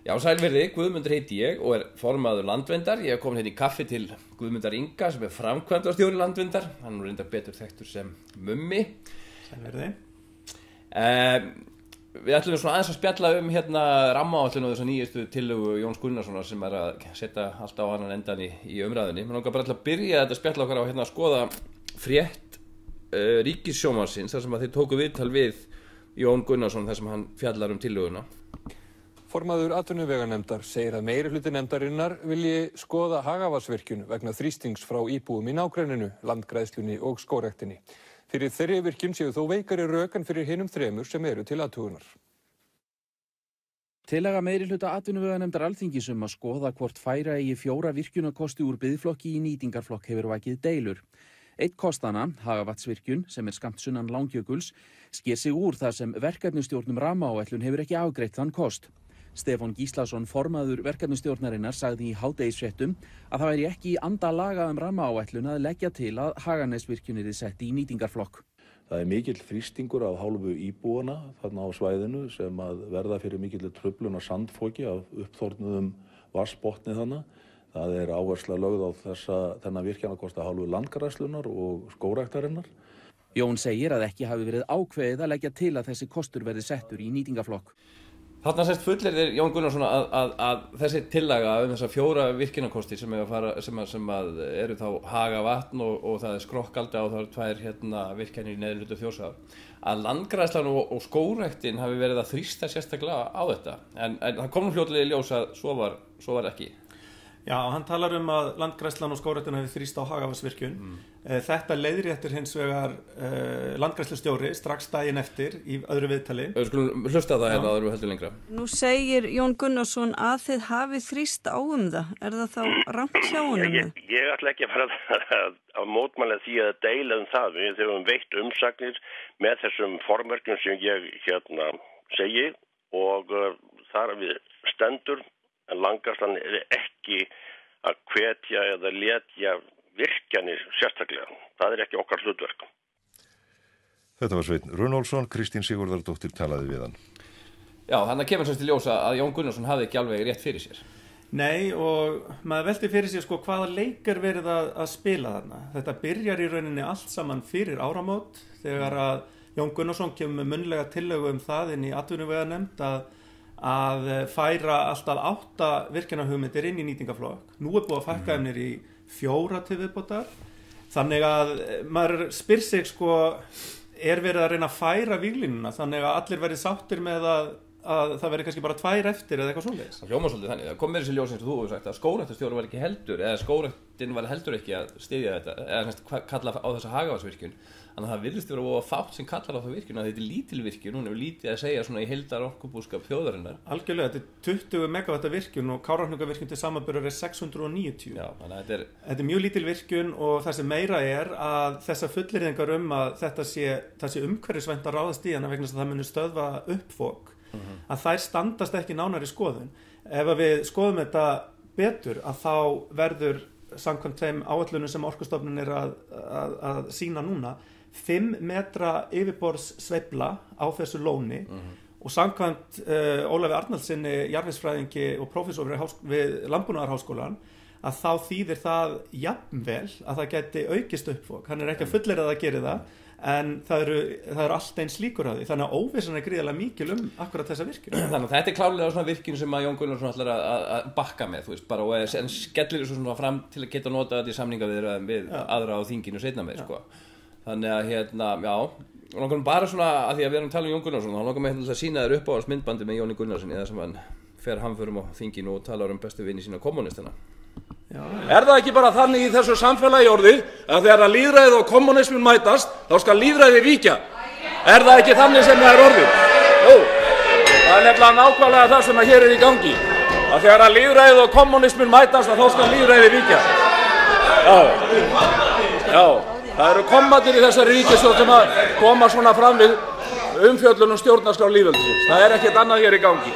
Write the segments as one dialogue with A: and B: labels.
A: Já, sælverði, Guðmundur heiti ég og formaður Landverndar. Ég komin hérna í kaffi til Guðmundar Inga sem framkvæmdastjóri Landverndar. Hann reyndar betur þekktur sem Mummi.
B: Sælverði.
A: Við ætlum svona aðeins að spjalla hérna rammaáætlun og þessa nýjustu tillögu Jóns Gunnarssonar sem að setja allt á annan endan í umræðunni. Mér langar bara til að byrja þetta spjalla okkar á hérna að skoða frétt Ríkissjónvarpsins þar sem að þeir tóku viðtal við Jón Gunnarsson þar sem hann fjallar tillöguna.
C: Formaður atvinnuveganefndar segir að meirihluti nefndarinnar vilji skoða Hagavatnsvirkjun vegna þrýstings frá íbúum í nágrenninu, landgræðslunni og skógræktinni. Fyrir þeirri virkjun séu þó veikari rök en fyrir hinum þremur sem eru til athugunar.
D: Tillaga meirihluta atvinnuveganefndar Alþingis að skoða hvort færa eigi 4 virkjunarkosti úr biðflokki í nýtingarflokk hefur vakið deilur. Einn kostanna, Hagavatnsvirkjun, sem skammt sunnan Langjökuls, sker sig úr þar sem verkefnastjórnum rammaáætlun hefur ekki afgreitt þann kost. Stefán Gíslason, formaður verkefnastjórnarinnar, sagði í hádegisfréttum að það væri ekki í anda laga rammaáætlun að leggja til að Haganesvirkjun yrði sett í nýtingarflokk.
E: Það mikill þrýstingur af hálfu íbúana þarna á svæðinu sem að verða fyrir mikill truflun og sandfoki af uppþornuðum vatnsbotni þarna. Það áhersla lögð á þennan virkjunarkosti af hálfu landgræðslunnar og skógræktarinnar.
D: Jón segir að ekki hafi verið ákveðið að leggja til að þessi kostur verði settur í nýtingarflokk.
A: Þarna sést fullyrðir Jón Gunnarsson að þessi tillaga þessa 4 virkjunarkosti sem eru þá Hagavatn og það Skrokkalda og það 2 virkjanir í neðri hluta Þjórsár. Að landgræðslan og skógræktin hafi verið að þrýsta sérstaklega á þetta. En það kom fljótlega í ljós að svo var ekki.
B: Já, hann talar að landgræðslan og skógræktin hafi þrýst á Hagavatnsvirkjun. Þetta leiðréttir hins vegar landgræðslustjóri strax daginn eftir í öðru viðtali.
A: Við skulum hlusta það hérna áður við heldur lengra.
F: Nú segir Jón Gunnarsson að þið hafið þrýst á það. Er það þá rangt hjá honum?
G: Ég ætla ekki að fara að mótmæla því að deila það. Við höfum veitt umsagnir með þessum formerkjum sem ég segi og þar við stendur. En landgræðslan ekki að hvetja eða letja virkjanir sérstaklega. Það ekki okkar hlutverk.
H: Þetta var Sveinn Runólfsson, Kristín Sigurðardóttir talaði við hann.
A: Já, þannig kemur sem til ljósa að Jón Gunnarsson hafði ekki alveg rétt fyrir sér.
B: Nei, og maður velti fyrir sér hvaða leik verið að spila þarna. Þetta byrjar í rauninni allt saman fyrir áramót þegar að Jón Gunnarsson kemur með munnlega tillögu það inn í atvinnuveganefnd að færa alltaf 8 virkjunarhugmyndir inn í nýtingarflokk. Nú búið að fækka þeim niður í 4 til viðbótar. Þannig að maður spyr sig verið að reyna að færa víglínuna þannig að allir verið sáttir með að það verið kannski bara 2 eftir eða eitthvað svoleiðis.
A: Það hljómar svolítið þannig. Það kom mér þessi ljós eins og þú hefur sagt að skógræktarstjóri var ekki heldur eða skógræktin var heldur ekki að styðja þetta eða kalla á þessa Hagavatnsvirkjun. Þannig að það virðist vera of fátt sem kallar á það virkjun að þetta lítil virkjun, hún hefur lítið að segja svona í heildar orkubúskap þjóðarinnar.
B: Algjörlega, þetta 20 megavatta virkjun og Kárahnjúkavirkjun til samanburðar 690.
A: Já, þannig að
B: þetta mjög lítil virkjun og það sem meira að þessar fullyrðingar að þetta sé umhverfisvænt að ráðast í hana vegna þess að það muni stöðva uppfok, að þær standast ekki nánari skoðun. Ef við skoðum þetta betur að þá verður samkvæmt þeim áætlunum sem Orkustofnun að sýna núna 5 metra yfirborðssveifla á þessu lóni og samkvæmt Ólafi Arnaldsinni jarðvegsfræðingi og prófessor við Landbúnaðarháskólann að þá þýðir það jafnvel að það geti aukist uppfok. Hann ekki að fullyrða að það geri það en það eru allt eins líkur á því. Þannig að óvissan gríðarlega mikil akkurat þessa virkjun.
A: Þannig að þetta klárlega svona virkjun sem að Jón Gunnarsson ætlar að bakka með, þú veist, bara og en skellir þessu svona fram til að geta nota þetta í samningaviðræðum við aðra á þinginu seinna með, Þannig að já, og langar bara svona að því að við erum að tala Jón Gunnarsson, þá langar mig að sýna þér uppáhaldsmyndbandi með Jóni Gunnarssoni þar sem hann fer hamförum á þinginu og talar bestu vini sína kommunistana.
I: Er það ekki bara þannig í þessu samfélagi orðið að þegar að lýðræðið og kommunismin mætast, þá skal lýðræðið víkja? Er það ekki þannig sem það orðið? Jú, það nefnilega nákvæmlega það sem hér í gangi. Að þegar að lýðræðið og kommunismin mætast, þá skal lýðræðið víkja. Já. Það eru kommatir í þessari ríkisstjórn sem að koma svona fram við umfjöllun stjórnarskrá lýðveldisins. Það ekkert annað hér í gangi.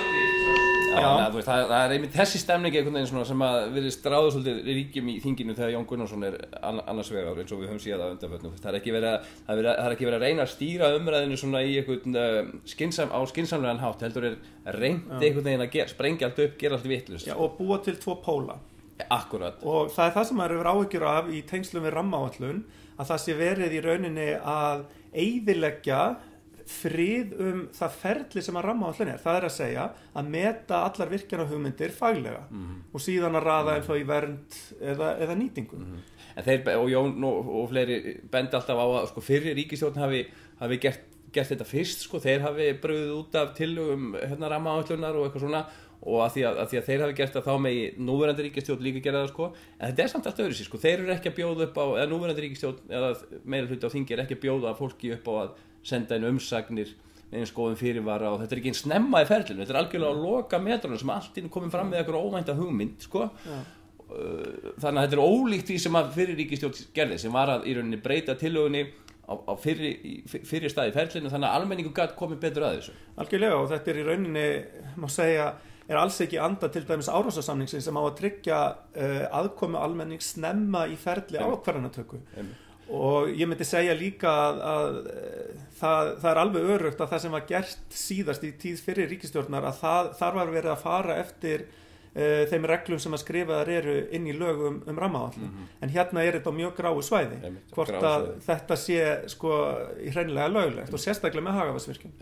A: Já, það einmitt þessi stemning einhvern veginn svona sem að virðist ráða svolítið ríkjum í þinginu þegar Jón Gunnarsson annars vegar eins og við höfum séð að undanförnum. Það er ekki verið að reyna að stýra umræðinu svona í einhvern skynsamlegan hátt, heldur reynt einhvern veginn að sprengja allt upp, gera allt vitlaust.
B: Já, og búa til 2 póla.
A: Akkurat.
B: Og það það sem maður hefur áhyggjur af í tengslum við rammaáætlun, að það sé verið í rauninni að eyðileggja frið það ferli sem að rammaáætlun það að segja að meta allar virkjanahugmyndir faglega og síðan að raða þá í vernd eða nýtingu.
A: En þeir og Jón og fleiri bendi alltaf á að sko, fyrri ríkisstjórn hafi gert þetta fyrst, sko, þeir hafi brugðið út af tillögum rammaáætlunar og eitthvað svona, og að því að þeir hafi gert það þá megi núverandi ríkisstjórn líka gera það, sko, en þetta samt allt öðruvísi, sko, þeir eru ekki að bjóða upp á, eða núverandi ríkisstjórn eða meirihluti á þingi ekki að bjóða fólki upp á að senda inn umsagnir eins góðum fyrirvara, og þetta ekki eins snemma í ferlinu, þetta algjörlega að loka metrunum sem allt inn komin fram með eitthvað óvænta hugmynd, sko. Þannig að þetta ólíkt því sem að fyrir ríkisstjórn gerði, sem var að í rauninni breyta tillögunni á fyrir stað í ferlinu, þannig að almenningu gat komið betur að þessu.
B: Algjörlega, og þetta í rauninni, má segja, alls ekki anda til dæmis Árósasamningsins sem á að tryggja aðkomu almennings snemma í ferli ákvarðanatöku. Og ég myndi segja líka að það alveg öruggt að það sem var gert síðast í tíð fyrir ríkisstjórnar að þar var verið að fara eftir þeim reglum sem að skrifaðar eru inn í lögum rammaáætlun. En hérna þetta á mjög gráu svæði, hvort að þetta sé sko í hreinlega löglegt og sérstaklega með Hagavatnsvirkjun.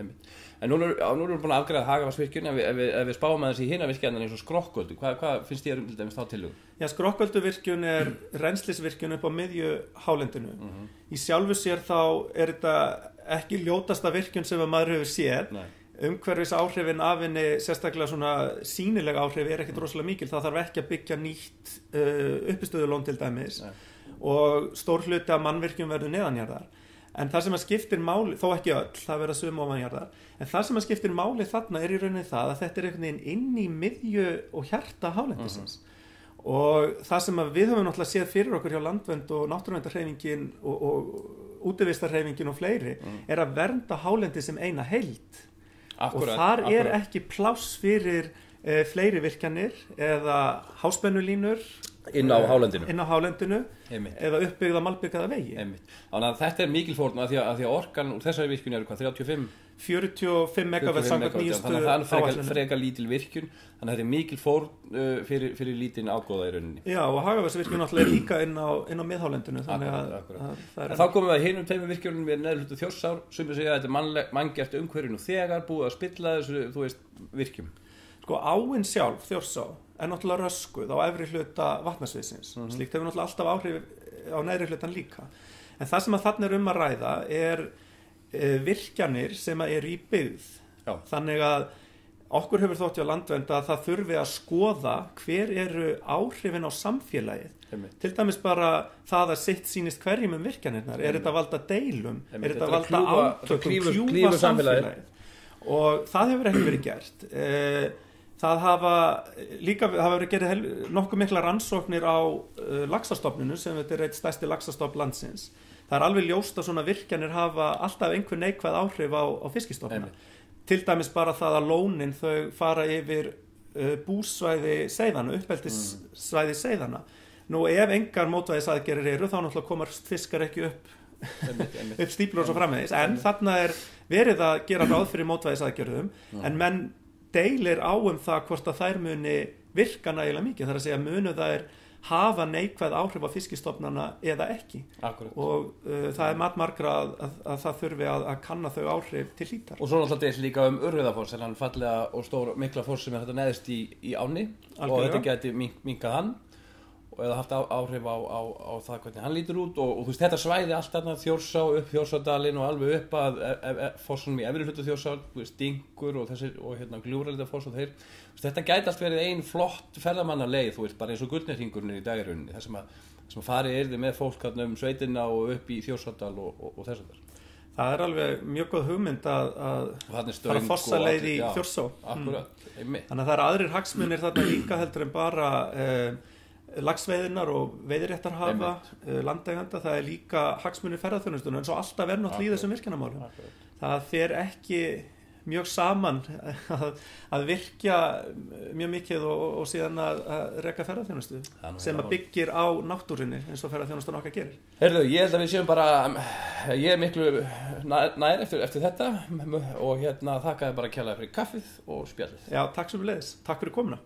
A: En nú erum við búin að afgreiða Hagavatnsvirkjun, ef við spáum aðeins í hina virkjanir eins og Skrokköldu, hvað finnst þér til dæmis þá tillögu?
B: Já, Skrokkölduvirkjun rennslisvirkjun upp á miðju hálendinu. Í sjálfu sér þá þetta ekki ljótasta virkjun sem maður hefur séð. Umhverfis áhrifin af henni, sérstaklega svona sýnileg áhrif ekkert rosalega mikil, það þarf ekki að byggja nýtt uppistöðulón til dæmis og stór hluti af mannvirkjum verður neðanjarðar. En það sem að skiptir máli, þó ekki öll, það verða sum ofanjarðar, en það sem að skiptir máli þarna í rauninni það að þetta einhvern veginn inn í miðju og hjarta hálendisins. Og það sem að við höfum náttúrulega séð fyrir okkur hjá Landvernd og náttúruverndarhreyfingin og útivistarhreyfingin og fleiri að vernda hálendi sem eina heild. Og þar ekki pláss fyrir fleiri virkjanir eða háspennulínur
A: inn á hálendinu
B: eða uppbyggða malbyggaða vegi.
A: Þannig að þetta mikil fórn að því að orkan úr þessari virkjun eru hvað,
B: 45 megawatt samkvæmt nýjustu áætlun.
A: Þannig að það frekar lítil virkjun, þannig að þetta er mikil fórn fyrir lítinn ágóða í rauninni.
B: Já, og Hagavatnsvirkjun náttúrulega líka inn á miðhálendinu.
A: Þá komum við að hinum tveimur virkjunum við neðurhluta Þjórsár, sem við segja að þetta er manngert umhverfinu þegar búið að spilla þessu, þú veist, virkjum.
B: Sko áin sjálf, Þjórsá, náttúrulega röskuð á efri hluta vatnasviðsins. Slíkt hefur náttúrulega alltaf áhrif á neðri hlutan líka. En það sem að þarna að ræða virkjanir sem eru í byggð. Þannig að okkur hefur þótt hjá Landvernd að það þurfi að skoða hver eru áhrifin á samfélagið. Til dæmis bara það að sitt sýnist hverjum virkjanirnar. Þetta að valda deilum? Þetta að valda átökum, kljúfa samfélagið? Og það hefur ekki verið gert. Það hafa verið gerð nokkuð mikla rannsóknir á laxastofninu sem þetta eitt stærsti laxastofn landsins. Það alveg ljóst að svona virkjanir hafa alltaf einhver neikvæð áhrif á fiskistofna. Til dæmis bara það að lónin þau fara yfir búsvæði seiðana, uppeldissvæði seiðana. Nú ef engar mótvægisaðgerðir eru þá náttúrulega komast fiskar ekki upp stíplur og svo framvegis. En þarna verið að gera ráð fyrir mótvægisaðgerðum en menn deilir það hvort að þær muni virka nægilega mikið. Það að segja munu þær hafa neikvæð áhrif á fiskistofnana eða ekki. Og það mat margra að það þurfi að kanna þau áhrif til hlítar.
A: Og svo náttúrulega líka Urriðafoss, hann fallega og stór mikla foss sem þetta neðist í ánni. Og þetta geti minkað hann eða haft áhrif á það hvernig hann lítur út og þú veist þetta svæði allt þarna Þjórsá upp Þjórsárdalinn og alveg upp að fossunum í efri hluta Þjórsár, Stingur og Gljúfraldafoss og þeir. Þetta gæti allt verið ein flott ferðamannaleið, þú veist, bara eins og Gullneshringurinn í dagirunni, þar sem að farið yrði með fólk um sveitina og upp í Þjórsárdal og þess að þar.
B: Það alveg mjög góð hugmynd að fara fossaleið í Þjórsá. Þannig að það aðrir hagsmunir þarna líka heldur en bara laxveiðinar og veiðiréttarhafa, landeiganda, það líka hagsmunir ferðaþjónustunnar, en svo alltaf náttúrulega í þessum virkjanamálum. Það fer ekki mjög saman að virkja mjög mikið og síðan að reka ferðarþjónustu sem að byggir á náttúrunni eins og ferðarþjónustan okkar gerir.
A: Heyrðu, ég held að við séum bara, ég miklu nær eftir þetta og þakka þér bara kærlega fyrir kaffið og spjallið.
B: Já, takk sömuleiðis. Takk fyrir komuna.